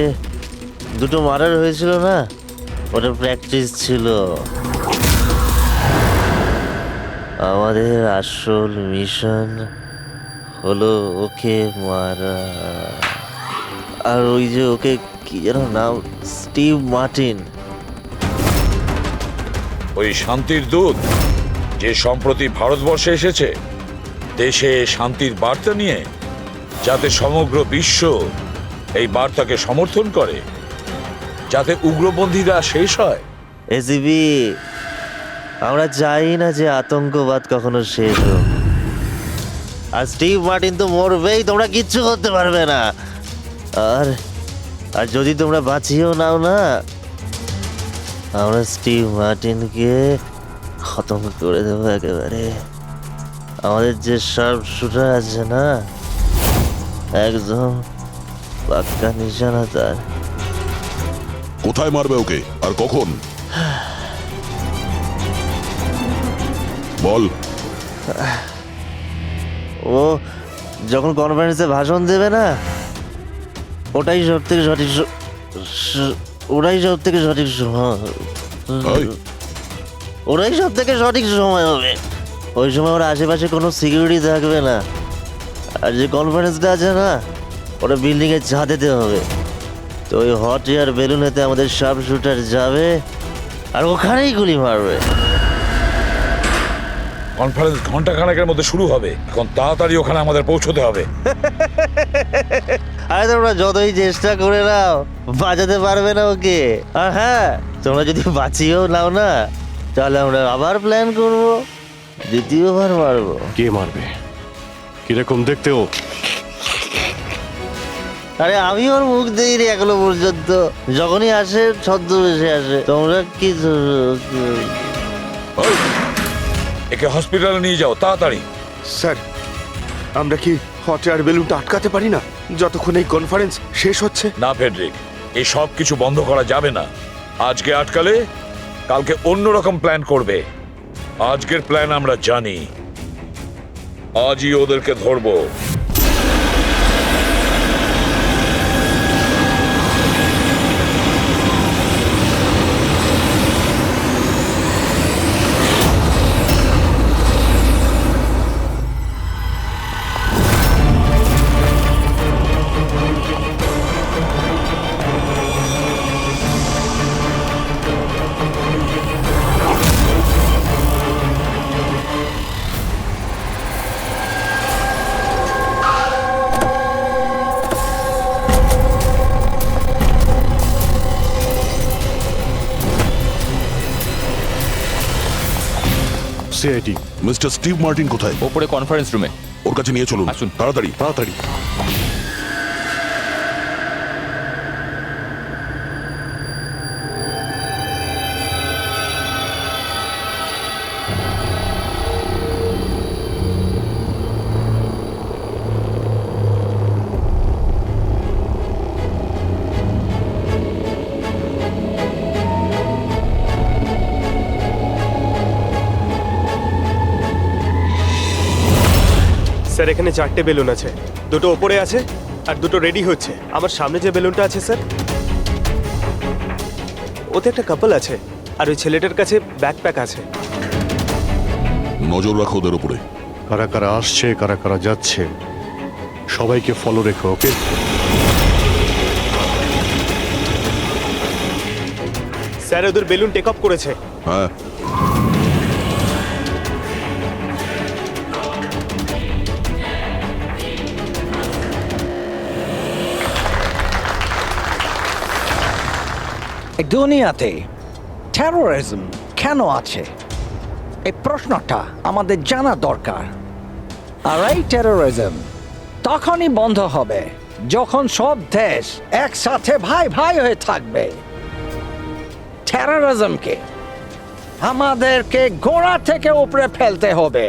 [SPEAKER 1] 2টো মার্ডার হয়েছিল না, ওটা প্র্যাকটিস ছিল। আমাদের আসল মিশন হলো ওকে মারা। আর ওই যে ওকে কি যেন নাম, স্টিভ মার্টিন।
[SPEAKER 9] ওই শান্তির দূত যে সম্প্রতি ভারতবর্ষে এসেছে দেশে শান্তির বার্তা নিয়ে, যাতে সমগ্র বিশ্ব এই বার্তাকে সমর্থন করে, যাতে উগ্রপন্থীরা শেষ হয়।
[SPEAKER 1] এসিবি, আমরা চাই না যে আতঙ্কবাদ কখনো শেষ হোক। আর স্টিভ মার্টিন তো মরবেই, তোমরা কিচ্ছু করতে পারবে না। আর আর যদি তোমরা বাঁচিয়েও নাও না, আমরা স্টিভ মার্টিনকে খতম করে দেবো একেবারে। আমাদের যে শার্প শুটার আছে না, একদম পাক্কা নিশানা তার।
[SPEAKER 5] কোথায় মারবে ওকে আর কখন? বল।
[SPEAKER 1] ও যখন কনফারেন্সে ভাষণ দেবে না, ওটাই সব থেকে সঠিক সময়। ওরাই সব থেকে সঠিক সময় হবে। ওই সময় ওর আশেপাশে কোনো সিকিউরিটি থাকবে না। আর যে কনফারেন্সটা আছে না, ওটা বিল্ডিংয়ের ছাদেতে হবে। তো ওই হট এয়ার বেলুনেতে আমাদের শার্প শুটার যাবে আর ওখানেই গুলি মারবে।
[SPEAKER 9] কনফারেন্স ঘন্টাখানেকের মধ্যে শুরু হবে। এখন তাড়াতাড়ি ওখানে আমাদের পৌঁছতে হবে।
[SPEAKER 1] আরে তোমরা যতই চেষ্টা করে নাও, বাঁচাতে পারবে না ওকে। আর হ্যাঁ, তোমরা যদি বাঁচিয়েও নাও না, তাহলে আমরা আবার প্ল্যান করব, দ্বিতীয়বার মারবো।
[SPEAKER 6] কে মারবে? কিরকম দেখতে ও?
[SPEAKER 1] আরে আমি ওর মুখ দেইনি এখনো পর্যন্ত। যখনই আসে ছদ্মবেশে আসে। তোমরা কি
[SPEAKER 9] একে হসপিটালে নিয়ে যাও তাড়াতাড়ি।
[SPEAKER 10] স্যার, আমরা কি হট এয়ার বেলুনটা আটকাতে পারি না যতক্ষণ এই কনফারেন্স শেষ হচ্ছে?
[SPEAKER 9] না ফেডরিক, এই সব কিছু বন্ধ করা যাবে না। আজকে আটকালে কালকে অন্যরকম প্ল্যান করবে। আজকের প্ল্যান আমরা জানি, আজই ওদেরকে ধরবো।
[SPEAKER 6] সিআইডি।
[SPEAKER 5] মিস্টার স্টিভ মার্টিন কোথায়?
[SPEAKER 3] ওপরে কনফারেন্স রুমে।
[SPEAKER 5] ওর কাছে নিয়ে চলুন,
[SPEAKER 3] আসুন।
[SPEAKER 5] তাড়াতাড়ি তাড়াতাড়ি।
[SPEAKER 7] স্যার এখানে 4টে বেলুন আছে, দুটো ওপরে আছে আর দুটো রেডি হচ্ছে। আমার সামনে যে বেলুনটা আছে স্যার, ওতে একটা কাপল আছে আর ওই ছেলেটার কাছে ব্যাকপ্যাক আছে।
[SPEAKER 5] নজর রাখো ওদের উপরে।
[SPEAKER 6] কারা কারা আসছে কারা কারা যাচ্ছে সবাইকে ফলো রেখো, ওকে?
[SPEAKER 7] স্যার ওদের বেলুন টেক অফ করেছে।
[SPEAKER 5] হ্যাঁ,
[SPEAKER 11] এই দুনিয়াতে টেরোরিজম কেন আছে, এই প্রশ্নটা আমাদের জানা দরকার। আর এই টেরোরিজম তখনই বন্ধ হবে যখন সব দেশ একসাথে ভাই ভাই হয়ে থাকবে। টেরোরিজমকে আমাদেরকে গোড়া থেকে উপরে ফেলতে হবে।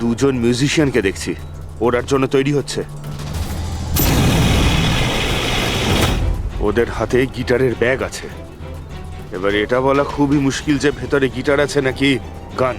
[SPEAKER 10] দুজন মিউজিশিয়ানকে দেখছি, ওরার জন্য তৈরি হচ্ছে। ওদের হাতে গিটারের ব্যাগ আছে। এবার এটা বলা খুবই মুশকিল যে ভেতরে গিটার আছে নাকি গান।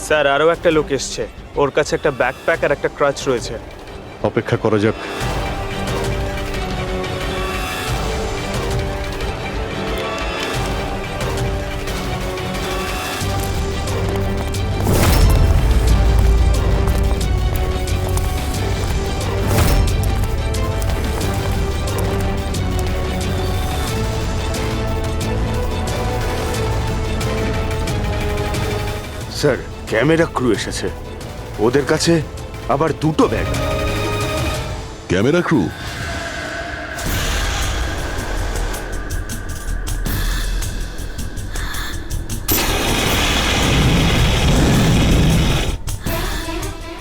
[SPEAKER 7] স্যার আরও একটা লোক এসছে, ওর কাছে একটা ব্যাকপ্যাক আর একটা ক্রাচ রয়েছে।
[SPEAKER 6] অপেক্ষা করা যাক।
[SPEAKER 10] স্যার ক্যামেরা ক্রু এসেছে, ওদের কাছে আবার দুটো ব্যাগ।
[SPEAKER 5] Camera crew?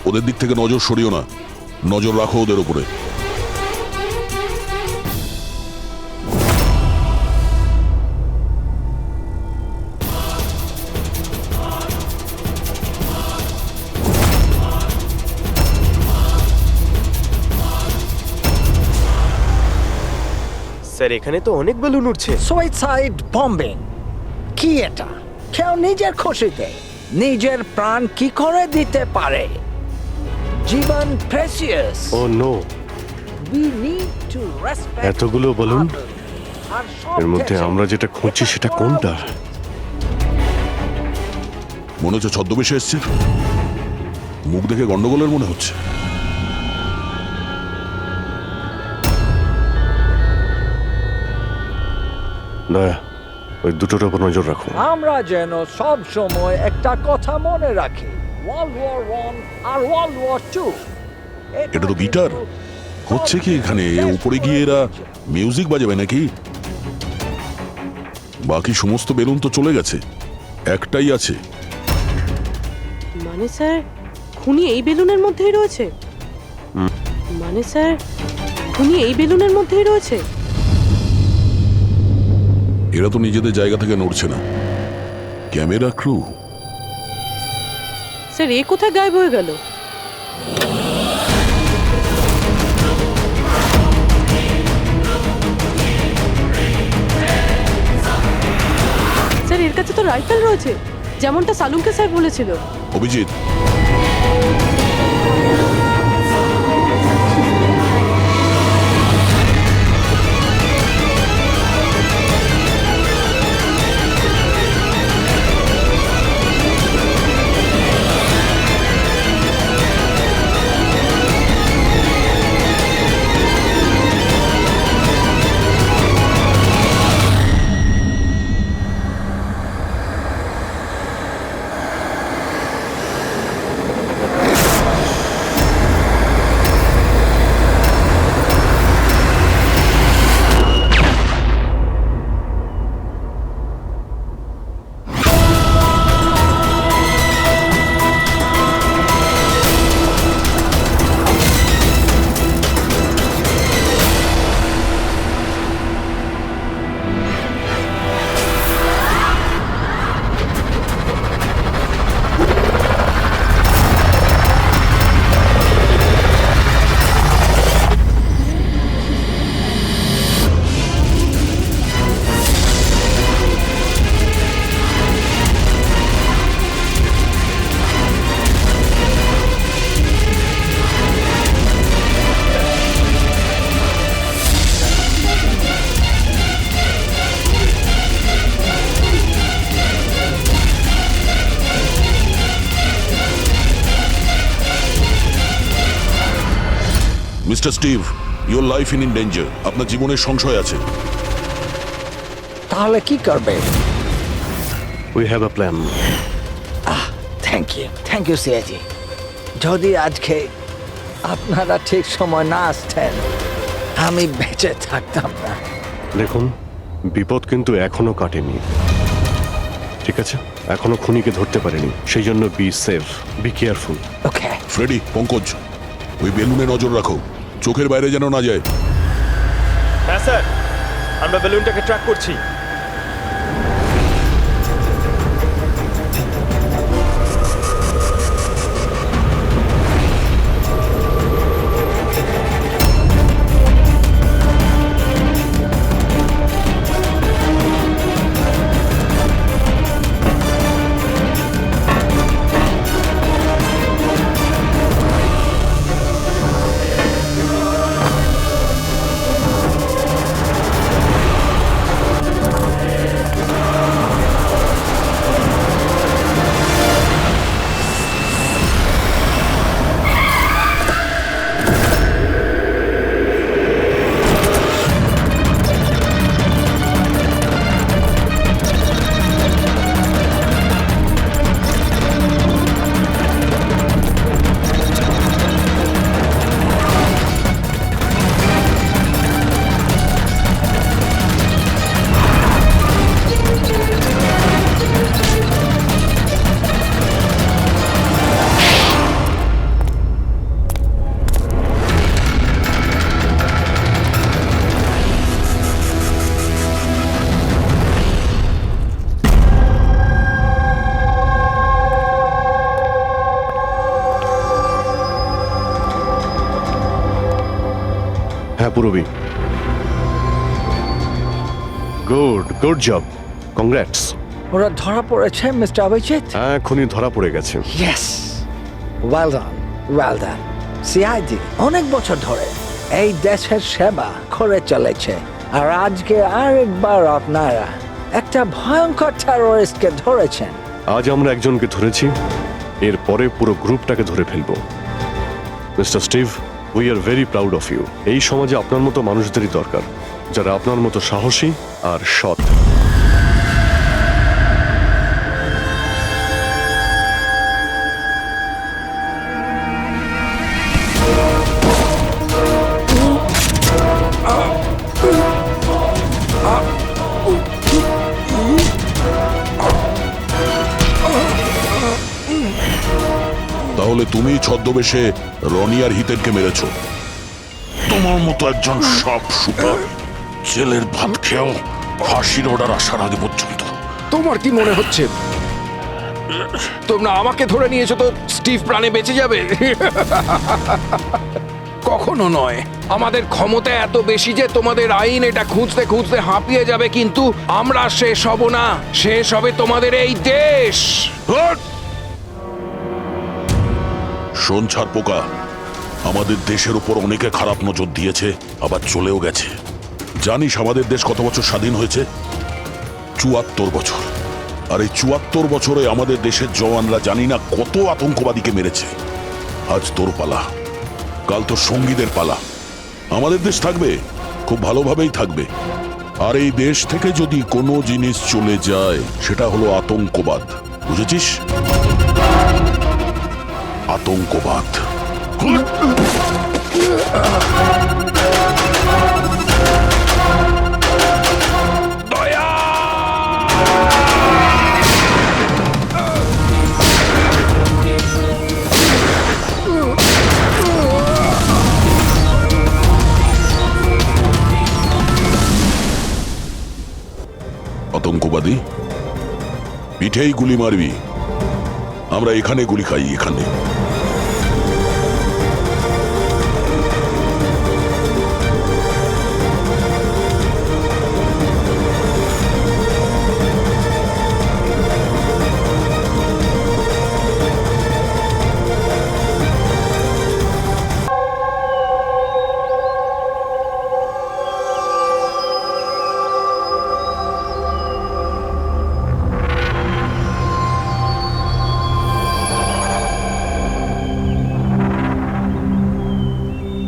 [SPEAKER 5] ওদের দিক থেকে নজর সরিও না, নজর রাখো ওদের উপরে।
[SPEAKER 7] স্যার এখানে তো অনেক বেলুন উঠছে।
[SPEAKER 11] সুইসাইড বম্বিং কি এটা? কেউ নিজের খুশিতে নিজের প্রাণ কি করে দিতে পারে? জীবন precious.
[SPEAKER 6] Oh no,
[SPEAKER 11] we need to respect
[SPEAKER 6] এতগুলো বলুন, এর মধ্যে আমরা যেটা খুঁজছি সেটা কোনটা?
[SPEAKER 5] মনে হচ্ছে ছদ্মবেশে এসছে, মুখ দেখে গন্ডগোলের মনে হচ্ছে।
[SPEAKER 6] দয়া, ওই দুটোর উপর নজর রাখো।
[SPEAKER 11] আমরা যেন সব সময় একটা কথা মনে রাখি, ওয়ার্ল্ড ওয়ার 1 আর ওয়ার্ল্ড ওয়ার 2।
[SPEAKER 5] এটা তো গিটার। হচ্ছে কি এখানে? উপরে গিয়ে এরা মিউজিক বাজাবে নাকি? বাকি সমস্ত বেলুন তো চলে গেছে, একটাই আছে।
[SPEAKER 4] মানে স্যার খুনি এই বেলুনের মধ্যেই রয়েছে? মানে স্যার উনি এই বেলুনের মধ্যেই রয়েছে?
[SPEAKER 5] এরা তো নিজেদের জায়গা থেকে নড়ছে না। Camera crew.
[SPEAKER 4] স্যার এ কোথায় গায়েব হয়ে গেল? স্যার এর কাছে তো রাইফেল রয়েছে, যেমনটা সালুমকে স্যার বলেছিল।
[SPEAKER 5] Abhijit, mister Steve, your life in danger. আপনার জীবনের সংশয় আছে।
[SPEAKER 11] তাহলে কি করবে?
[SPEAKER 6] We have a plan.
[SPEAKER 11] Thank you সিয়াজি। যদি আজকে আপনারা ঠিক সময় না আসতেন আমি বেঁচে থাকতাম না।
[SPEAKER 6] দেখুন, বিপদ কিন্তু এখনো কাটেনি, ঠিক আছে? এখনো খুনিকে ধরতে পারেনি, সেই জন্য be safe, be careful.
[SPEAKER 11] Okay
[SPEAKER 5] Freddie, Pankaj, ওই বেলুনে নজর রাখো, চোখের বাইরে যেন না যায়।
[SPEAKER 7] হ্যাঁ স্যার, আমরা বেলুনটাকে ট্র্যাক করছি।
[SPEAKER 6] হ্যাঁ পুরবি, গুড জব, কংগ্রাটস।
[SPEAKER 11] ওরা ধরা পড়েছে মিস্টার অভিজিৎ?
[SPEAKER 6] হ্যাঁ, খুনি ধরা পড়ে গেছে।
[SPEAKER 11] Yes, well done. সিআইডি অনেক বছর ধরে এই দেশের সেবা করে চলেছে, আর আজকে আরেকবার আপনারা একটা ভয়ঙ্কর টেররিস্টকে ধরেছেন।
[SPEAKER 6] আজ আমরা একজনকে ধরেছি, এরপরে পুরো গ্রুপটাকে ধরে ফেলবো। Mister Steve, we are very proud of you. এই সমাজে আপনার মতো মানুষদেরই দরকার, যারা আপনার মতো সাহসী আর সৎ।
[SPEAKER 5] তাহলে তুমি ছদ্মবেশে রনি আর হিতেনকে মেরেছো। তোমার মতো একজন সব শুটার জেলের ভাত খেয়েও ফাঁসির অর্ডার আসার আগে পর্যন্ত।
[SPEAKER 12] তোমার কি মনে হচ্ছে তোমরা আমাকে ধরে নিয়েছো তো স্টিভ প্রাণে বেঁচে যাবে? কখনো নয়। আমাদের ক্ষমতা এত বেশি যে তোমাদের আইন এটা খুঁজতে খুঁজতে হাঁপিয়ে যাবে, কিন্তু আমরা শেষ হব না। শেষ হবে তোমাদের এই দেশ।
[SPEAKER 5] শোন ছারপোকা, আমাদের দেশের উপর অনেকে খারাপ নজর দিয়েছে, আবার চলেও গেছে। জানিস আমাদের দেশ কত বছর স্বাধীন হয়েছে? ৭৪ বছর। আর এই ৭৪ বছরে আমাদের দেশের জওয়ানরা জানি না কত আতঙ্কবাদীকে মেরেছে। আজ তোর পালা, কাল তোর সঙ্গীদের পালা। আমাদের দেশ থাকবে, খুব ভালোভাবেই থাকবে। আর এই দেশ থেকে যদি কোনো জিনিস চলে যায় সেটা হলো আতঙ্কবাদ, বুঝেছিস? আতঙ্কবাদ। আতঙ্কবাদী পিঠেই গুলি মারবি, আমরা এখানে গুলি খাই, এখানে।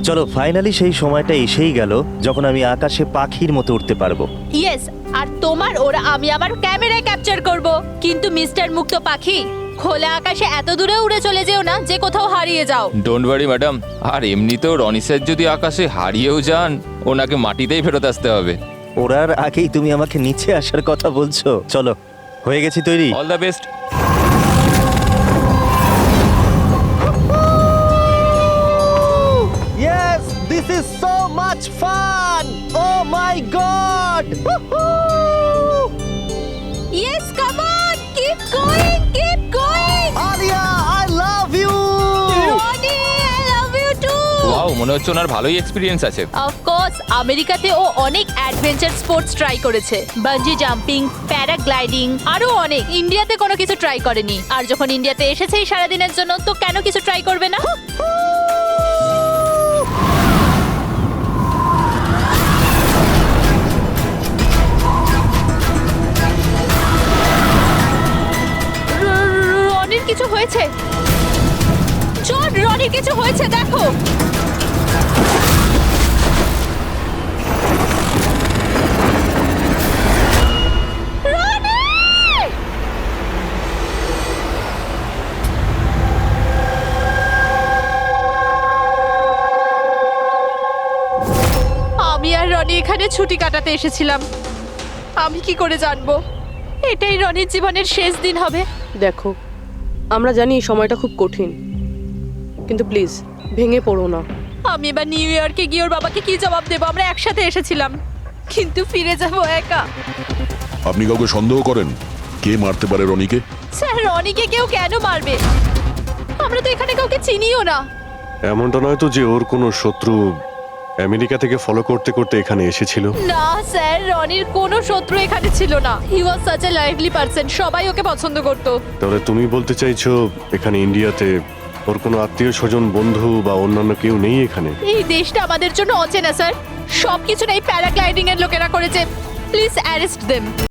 [SPEAKER 1] চলো, ফাইনালি সেই সময়টা এসেই গেল যখন আমি আকাশে পাখির মতো উঠতে পারবো।
[SPEAKER 2] ইয়েস, আর তোমার ওরা আমি আমার ক্যামেরায় ক্যাপচার করব। কিন্তু মিস্টার মুক্ত পাখি, খোলা আকাশে এত দূরে উড়ে চলে যেও না যে কোথাও হারিয়ে যাও।
[SPEAKER 3] Don't worry madam. আর এমনিতেও রনি স্যার যদি আকাশে হারিয়েও যান, ওনাকে মাটিতেই ফেরত আসতে হবে।
[SPEAKER 1] ওরার আগেই তুমি আমাকে নিচে আসার কথা বলছো। চলো, হয়ে গেছি তৈরি।
[SPEAKER 3] All the best.
[SPEAKER 1] Yes, this is so much fun! Oh my god!
[SPEAKER 2] Yes, come on, keep going, keep going.
[SPEAKER 1] Alia, I love you!
[SPEAKER 2] Roni, I love you too.
[SPEAKER 3] Wow, মনে হচ্ছে ওনার ভালোই এক্সপিরিয়েন্স আছে।
[SPEAKER 2] অফকোর্স, আমেরিকাতে ও অনেক অ্যাডভেঞ্চার স্পোর্টস ট্রাই করেছে। Bungee jumping, paragliding, আরো অনেক। ইন্ডিয়াতে কোনো কিছু ট্রাই করেনি। আর যখন ইন্ডিয়াতে এসেছে এই সারাদিনের জন্য, তো কেন কিছু ট্রাই করবে না? রনির কিছু হয়েছে। চল, রনির কিছু হয়েছে, দেখো। আমি আর রনি এখানে ছুটি কাটাতে এসেছিলাম। আমি কি করে জানবো এটাই রনির জীবনের শেষ দিন হবে?
[SPEAKER 4] দেখো, আমরা জানি এই সময়টা খুব কঠিন, কিন্তু প্লিজ ভেঙে পড়ো না।
[SPEAKER 2] আমি এবার নিউ ইয়র্কে গিয়ে ওর বাবাকে কি জবাব দেবো? আমরা একসাথে এসেছিলাম, কিন্তু ফিরে যাবো একা।
[SPEAKER 5] আপনি কাউকে সন্দেহ করেন? কে মারতে পারে রনিকে?
[SPEAKER 2] স্যার, রনিকে কেউ কেন মারবে? আমরা তো এখানে কাউকে চিনিও না।
[SPEAKER 6] এমনটা নয় তো যে ওর কোনো শত্রু আমেরিকা থেকে ফলো করতে করতে এখানে এসেছিল?
[SPEAKER 2] না স্যার, রনির কোনো শত্রু এখানে ছিল না। He was such a lively person, সবাই ওকে পছন্দ করতো।
[SPEAKER 6] তাহলে তুমি বলতে চাইছো এখানে ইন্ডিয়াতে ওর কোনো আত্মীয় স্বজন, বন্ধু বা অন্যান্য কেউ নেই এখানে?
[SPEAKER 2] এই দেশটা আমাদের জন্য অচেনা স্যার। সবকিছু এই প্যারাগ্লাইডিং এর লোকেরা করেছে। Please arrest them.